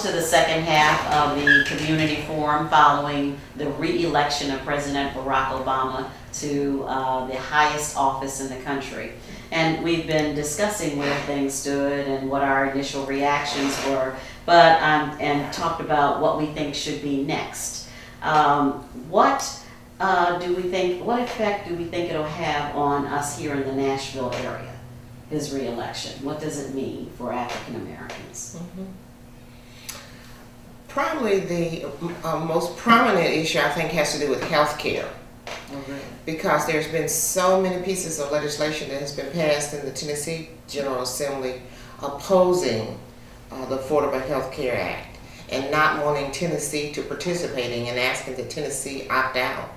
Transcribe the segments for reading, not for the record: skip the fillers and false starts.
to the second half of the community forum following the re-election of President Barack Obama to the highest office in the country. And we've been discussing where things stood and what our initial reactions were, but and talked about what we think should be next. What effect do we think it'll have on us here in the Nashville area, his re-election? What does it mean for African Americans? Mm-hmm. Probably the most prominent issue, I think, has to do with health care. Okay. Because there's been so many pieces of legislation that has been passed in the Tennessee General Assembly opposing the Affordable Health Care Act and not wanting Tennessee to participating and asking that Tennessee opt out.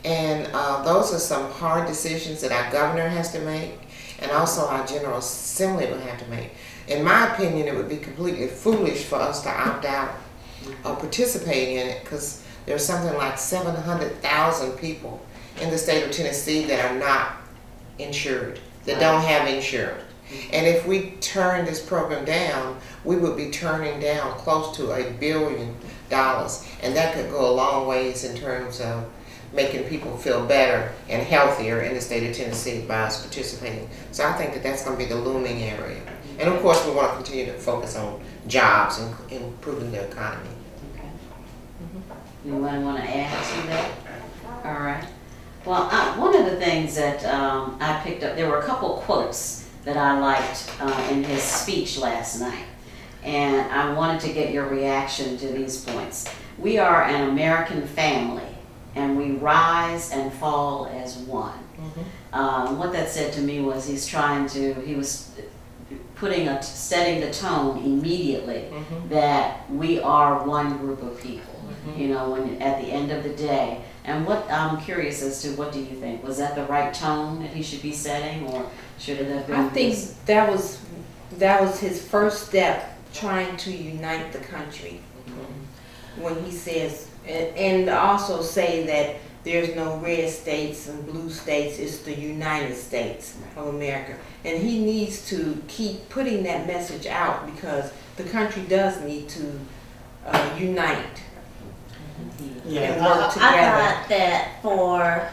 And those are some hard decisions that our governor has to make and also our General Assembly will have to make. In my opinion, it would be completely foolish for us to opt out of participating in it because there's something like 700,000 people in the state of Tennessee that are not insured, that don't have insurance. And if we turn this program down, we would be turning down close to $1 billion. And that could go a long ways in terms of making people feel better and healthier in the state of Tennessee by us participating. So I think that that's going to be the looming area. And of course, we want to continue to focus on jobs and improving the economy. Okay. Anyone want to add to that? All right. Well, one of the things that I picked up, there were a couple quotes that I liked in his speech last night. And I wanted to get your reaction to these points. We are an American family, and we rise and fall as one. Mm-hmm. What that said to me was he was setting the tone immediately mm-hmm. that we are one group of people, mm-hmm. When at the end of the day. And what I'm curious as to, what do you think? Was that the right tone that he should be setting, or should it have been? I think that was his first step, trying to unite the country. Mm-hmm. When he says, and also say that there's no red states and blue states, it's the United States of America. And he needs to keep putting that message out because the country does need to unite and work together. I thought that for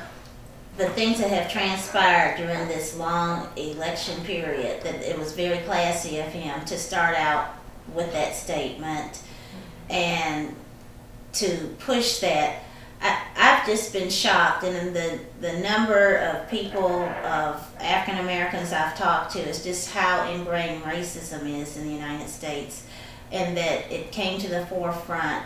the things that have transpired during this long election period, that it was very classy of him to start out with that statement and to push that. I've just been shocked, and the number of people, of African Americans I've talked to, is just how ingrained racism is in the United States, and that it came to the forefront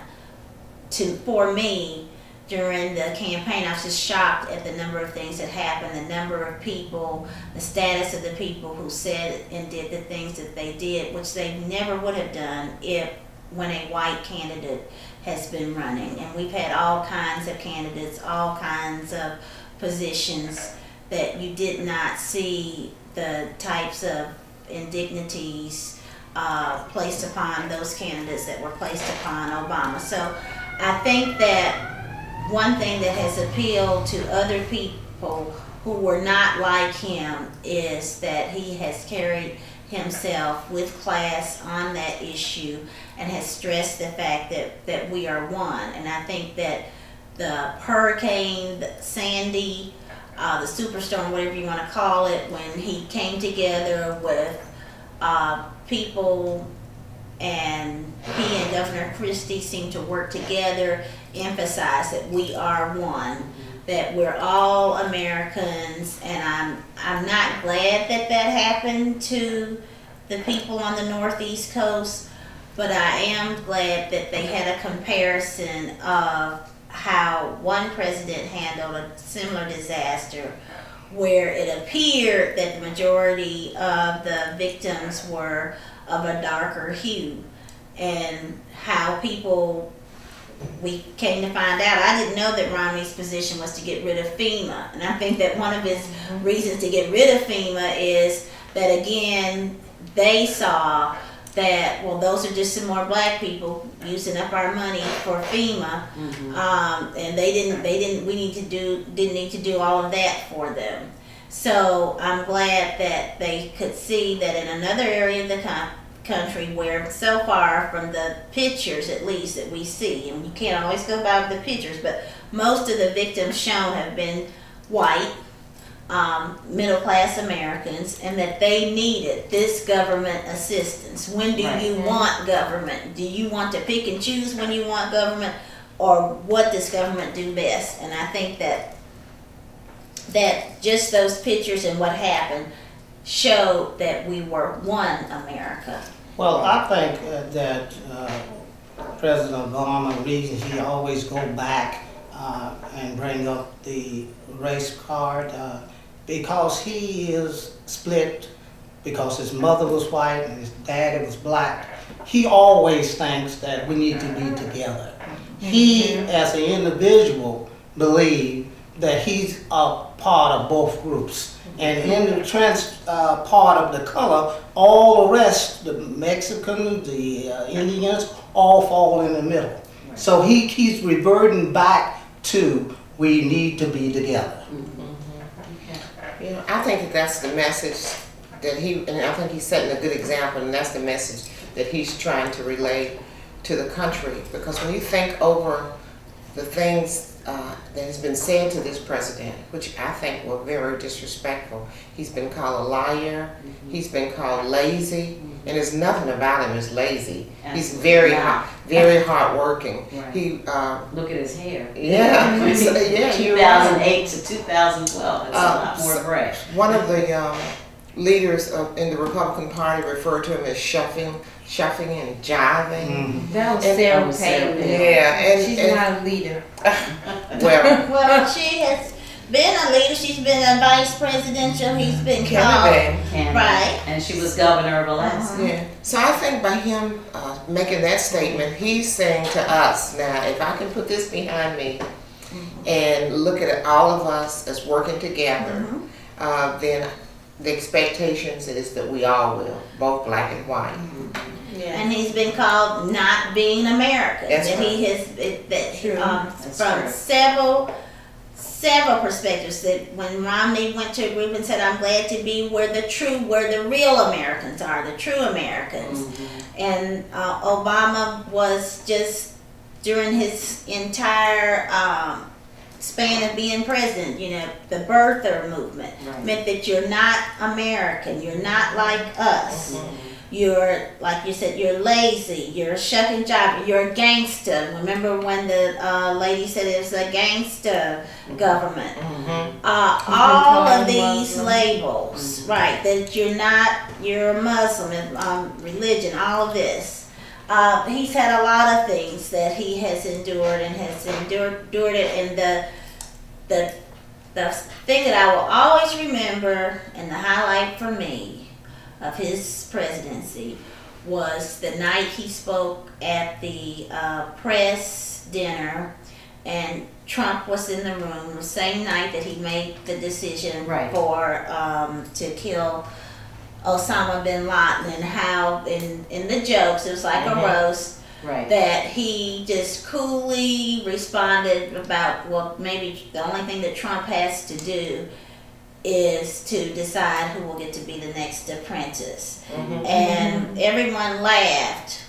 for me during the campaign. I was just shocked at the number of things that happened, the number of people, the status of the people who said and did the things that they did, which they never would have done when a white candidate has been running. And we've had all kinds of candidates, all kinds of positions that you did not see the types of indignities placed upon those candidates that were placed upon Obama. So I think that one thing that has appealed to other people who were not like him is that he has carried himself with class on that issue and has stressed the fact that we are one. And I think that the hurricane, Sandy, the superstorm, whatever you want to call it, when he came together with people, and he and Governor Christie seemed to work together, emphasize that we are one, that we're all Americans. And I'm not glad that happened to the people on the Northeast Coast, but I am glad that they had a comparison of how one president handled a similar disaster, where it appeared that the majority of the victims were of a darker hue, and how we came to find out, I didn't know that Romney's position was to get rid of FEMA. And I think that one of his reasons to get rid of FEMA is that, again, they saw that, well, those are just some more black people using up our money for FEMA, and we didn't need to do all of that for them. So I'm glad that they could see that in another area of the country where so far from the pictures at least that we see, and you can't always go by the pictures, but most of the victims shown have been white, middle class Americans, and that they needed this government assistance. When do you want government? Do you want to pick and choose when you want government, or what does government do best? And I think that just those pictures and what happened showed that we were one America. Well, I think that President Obama, the reason he always go back and bring up the race card, because he is split, because his mother was white and his daddy was black. He always thinks that we need to be together. He, as an individual, believes that he's a part of both groups. And in the trans part of the color, all the rest, the Mexicans, the Indians, all fall in the middle. Right. So he's reverting back to we need to be together. You know, I think that's the message that and I think he's setting a good example, and that's the message that he's trying to relay to the country. Because when you think over the things that has been said to this president, which I think were very disrespectful. He's been called a liar. He's been called lazy, and there's nothing about him is lazy. He's very hardworking. Right. He Look at his hair. Yeah, yeah. 2008 to 2012. That's a lot more gray. One of the leaders in the Republican Party referred to him as shuffling and jiving. That was Sarah Palin. Yeah, and she's not a leader. Well, she has been a leader. She's been a vice presidential. He's been called. Right. And she was governor of Alaska. Yeah. So I think by him making that statement, he's saying to us, now, if I can put this behind me and look at all of us as working together, then the expectations is that we all will, both black and white. Yeah. And he's been called not being American. That's and right. he has from true. several perspectives. That when Romney went to a group and said, "I'm glad to be where the real Americans are, the true Americans," and Obama was just during his entire span of being president, you know, the birther movement meant that you're not American, you're not like us. You're, like you said, you're lazy, you're a shuck and jive, you're a gangster. Remember when the lady said it was a gangster government? All of these labels, right, that you're a Muslim, religion, all of this. He's had a lot of things that he has endured and has endured it. And the thing that I will always remember and the highlight for me of his presidency was the night he spoke at the press dinner, and Trump was in the room the same night that he made the decision for to kill Osama bin Laden, and how in the jokes, it was like a roast, that he just coolly responded about, well, maybe the only thing that Trump has to do is to decide who will get to be the next apprentice. And everyone laughed,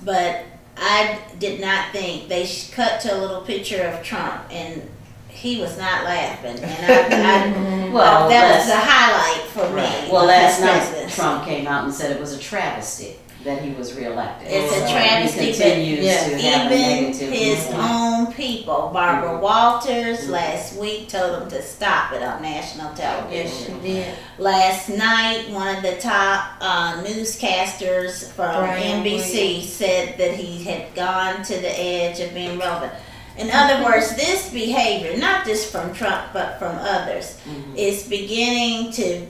but I did not think. They cut to a little picture of Trump, and he was not laughing. And that was the highlight for me. Well, last night Trump came out and said it was a travesty that he was reelected. It's a travesty, he continues to have a even negative his own people, Barbara Walters, last week told him to stop it on national television. Yes, she did. Last night, one of the top newscasters from NBC said that he had gone to the edge of being relevant. In other words, this behavior, not just from Trump, but from others, is beginning to,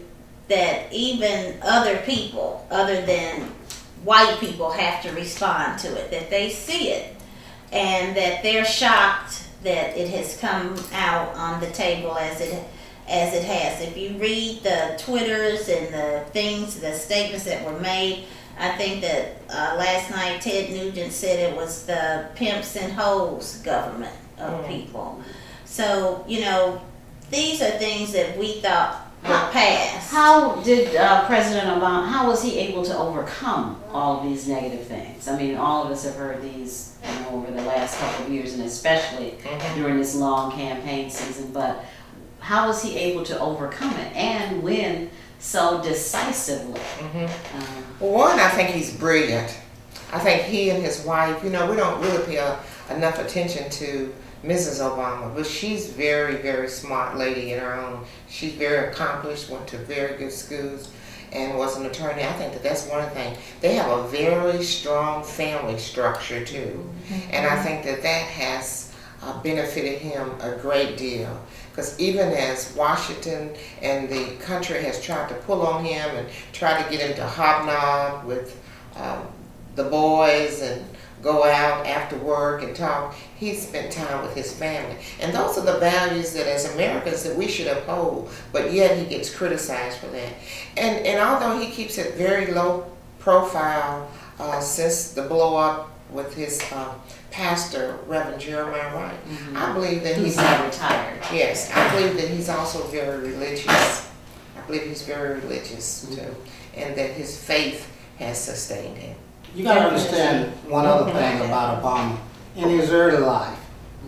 that even other people, other than white people, have to respond to it, that they see it, and that they're shocked that it has come out on the table as it has. If you read the Twitters and the things, the statements that were made, I think that last night Ted Nugent said it was the pimps and hoes government of people. So, you know, these are things that we thought will pass. How did President Obama, how was he able to overcome all of these negative things? I mean, all of us have heard these over the last couple of years, and especially during this long campaign season, but how was he able to overcome it and win so decisively? Well, one, I think he's brilliant. I think he and his wife, we don't really pay enough attention to Mrs. Obama, but she's very, very smart lady in her own. She's very accomplished, went to very good schools, and was an attorney. I think that's one thing. They have a very strong family structure too, and I think that has benefited him a great deal. Because even as Washington and the country has tried to pull on him and try to get him to hobnob with the boys and go out after work and talk, he spent time with his family. And those are the values that as Americans that we should uphold, but yet he gets criticized for that. And although he keeps it very low profile since the blow up with his pastor, Reverend Jeremiah Wright, I believe that He's not retired. Yes, I believe that he's also very religious. I believe he's very religious too, and that his faith has sustained him. You gotta understand one other thing about Obama. In his early life,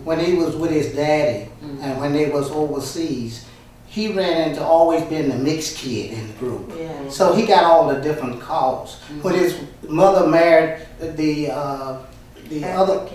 when he was with his daddy and when they was overseas, he ran into always being the mixed kid in the group. Yeah. So he got all the different calls. When his mother married the other,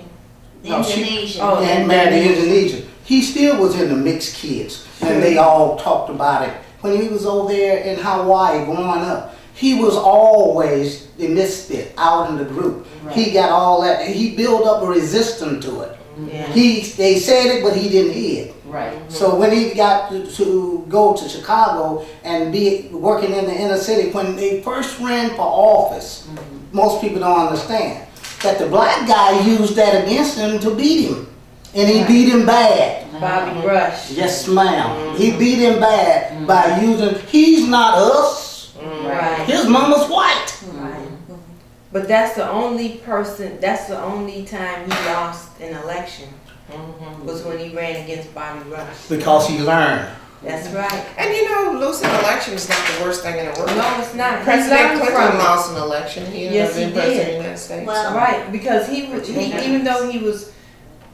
no, Indonesian. and married the Indonesian, he still was in the mixed kids, and they all talked about it. When he was over there in Hawaii growing up, he was always the misfit out in the group. Right. He got all that. He built up a resistance to it. Yeah. They said it, but he didn't hear it. Right. So when he got to go to Chicago and be working in the inner city, when they first ran for office, most people don't understand that the black guy used that against him to beat him. And he beat him bad. Bobby Rush. Yes, ma'am. He beat him bad by using, he's not us. Right. His mama's white. Right. But that's the only time he lost an election was when he ran against Bobby Rush. Because he learned. That's right. And losing an election is not the worst thing in the world. No, it's not. President He learned Clinton from it. lost an election. He ended Yes, up being he president of did. the United States. Well, Right, because even though he was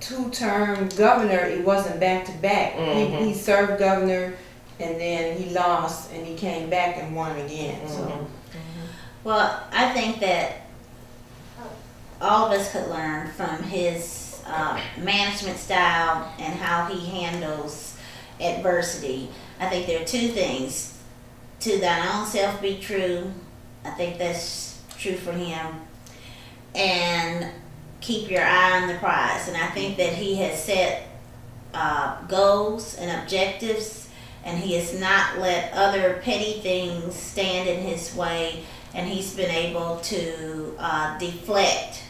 two-term governor, it wasn't back to back. He served governor, and then he lost, and he came back and won again. So Well, I think that all of us could learn from his management style and how he handles adversity. I think there are two things. To thine own self be true. I think that's true for him. And keep your eye on the prize. And I think that he has set goals and objectives, and he has not let other petty things stand in his way, and he's been able to deflect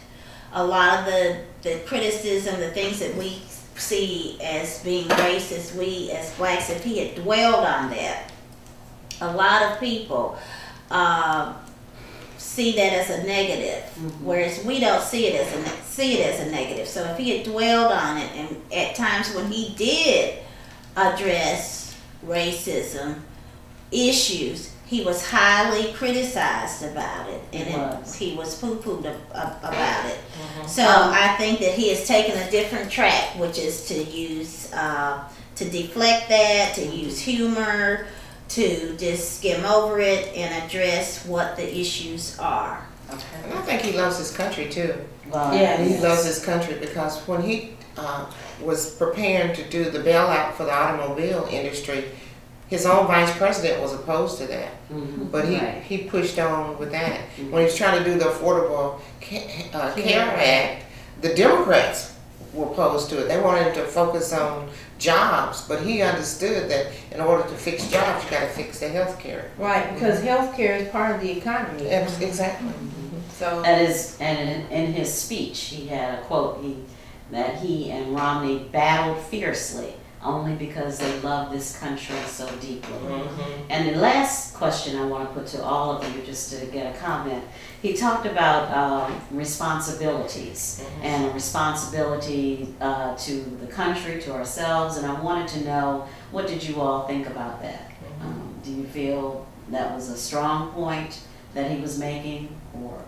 a lot of the criticism, the things that we see as being racist. We as blacks, if he had dwelled on that, a lot of people see that as a negative, whereas we don't see it as a negative. So if he had dwelled on it, and at times when he did address racism issues, he was highly criticized about it, and he was poo-pooed about it. So I think that he has taken a different track, which is to use to deflect that, to use humor, to just skim over it and address what the issues are. And I think he loves his country too. yeah, He loves his country because when he was preparing to do the bailout for the automobile industry, his own vice president was opposed to that. But he pushed on with that. When he was trying to do the Affordable Care Act, the Democrats were opposed to it. They wanted him to focus on jobs, but he understood that in order to fix jobs, you got to fix the health care. right, because healthcare is part of the economy. Exactly. So And in his speech, he had a quote that he and Romney battled fiercely only because they love this country so deeply. And the last question I want to put to all of you, just to get a comment, he talked about responsibilities and a responsibility to the country, to ourselves, and I wanted to know, what did you all think about that? Do feel that was a strong point that he was making, or?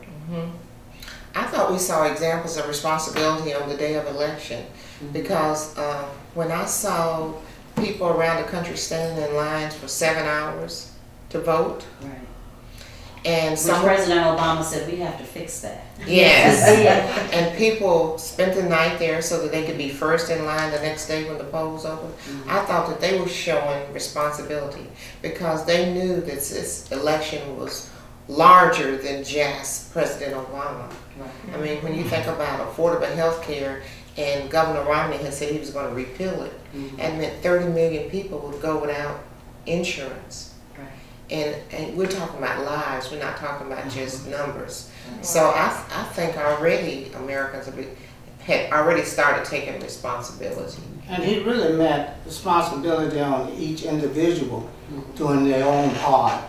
I thought we saw examples of responsibility on the day of election, because when I saw people around the country standing in lines for 7 hours to vote, Right. and Which some President Obama said we have to fix that. yes, and people spent the night there so that they could be first in line the next day when the polls opened. I thought that they were showing responsibility because they knew that this election was larger than just President Obama. Right. I mean, when you think about affordable health care, and Governor Romney had said he was going to repeal it, and meant 30 million people would go without insurance. Right. And we're talking about lives, we're not talking about just numbers. So I think already Americans had already started taking responsibility. And he really meant responsibility on each individual doing their own part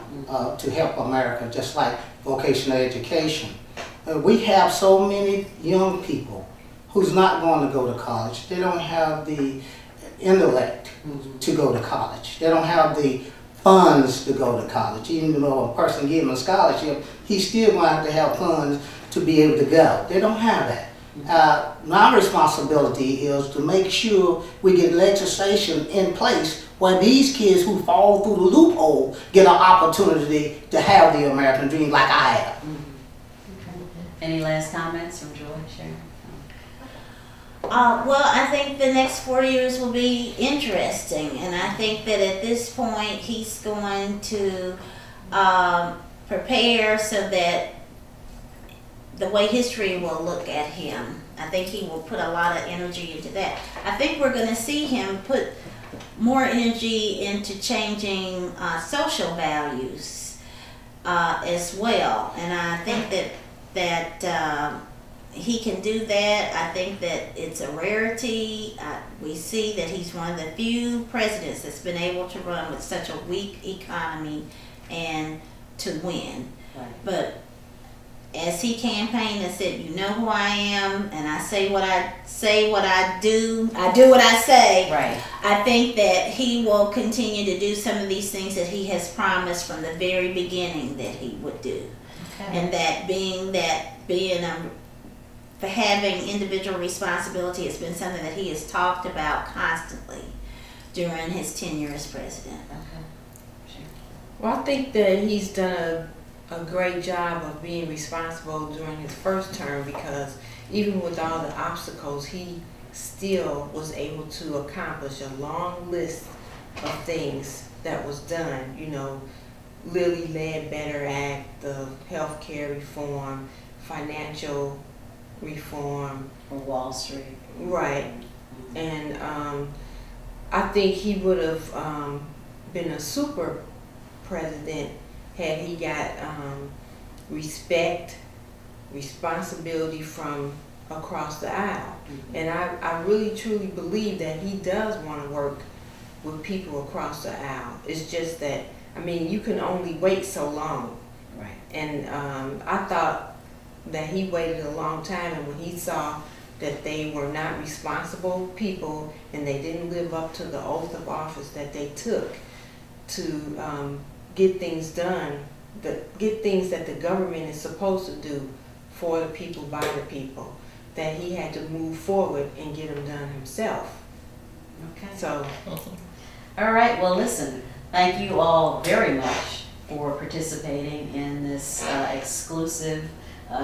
to help America, just like vocational education. We have so many young people who's not going to go to college. They don't have the intellect to go to college. They don't have the funds to go to college. Even though a person gives them a scholarship, he's still going to have funds to be able to go. They don't have that. My responsibility is to make sure we get legislation in place where these kids who fall through the loophole get an opportunity to have the American dream like I have. Any last comments from Joy, Sharon? Well, I think the next 4 years will be interesting, and I think that at this point he's going to prepare so that the way history will look at him. I think he will put a lot of energy into that. I think we're going to see him put more energy into changing social values as well, and I think that he can do that. I think that it's a rarity. We see that he's one of the few presidents that's been able to run with such a weak economy and to win. Right. But as he campaigned and said, you know who I am, and I say what I do what I say. Right. I think that he will continue to do some of these things that he has promised from the very beginning that he would do. Okay. And for having individual responsibility has been something that he has talked about constantly during his tenure as president. Okay. Well, I think that he's done a great job of being responsible during his first term, because even with all the obstacles, he still was able to accomplish a long list of things that was done. You know, Lilly Ledbetter Act, the health care reform, financial reform. Or Wall Street. Right. And I think he would have been a super president had he got respect, responsibility from across the aisle. And I really truly believe that he does want to work with people across the aisle. It's just that, I mean, you can only wait so long. Right. And I thought that he waited a long time, and when he saw that they were not responsible people and they didn't live up to the oath of office that they took to get things done, get things that the government is supposed to do for the people, by the people, that he had to move forward and get them done himself. Okay. So, All right. Well, listen. Thank you all very much for participating in this exclusive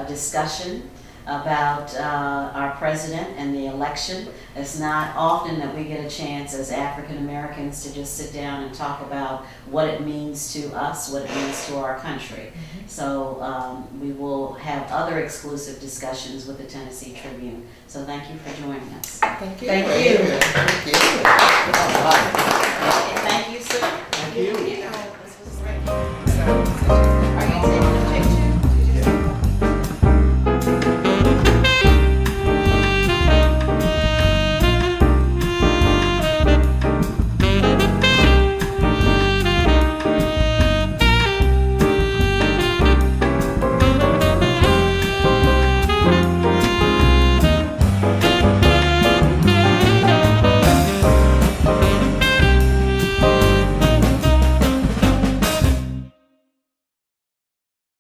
discussion about our president and the election. It's not often that we get a chance as African Americans to just sit down and talk about what it means to us, what it means to our country. So we will have other exclusive discussions with the Tennessee Tribune. So thank you for joining us. Thank you. thank you.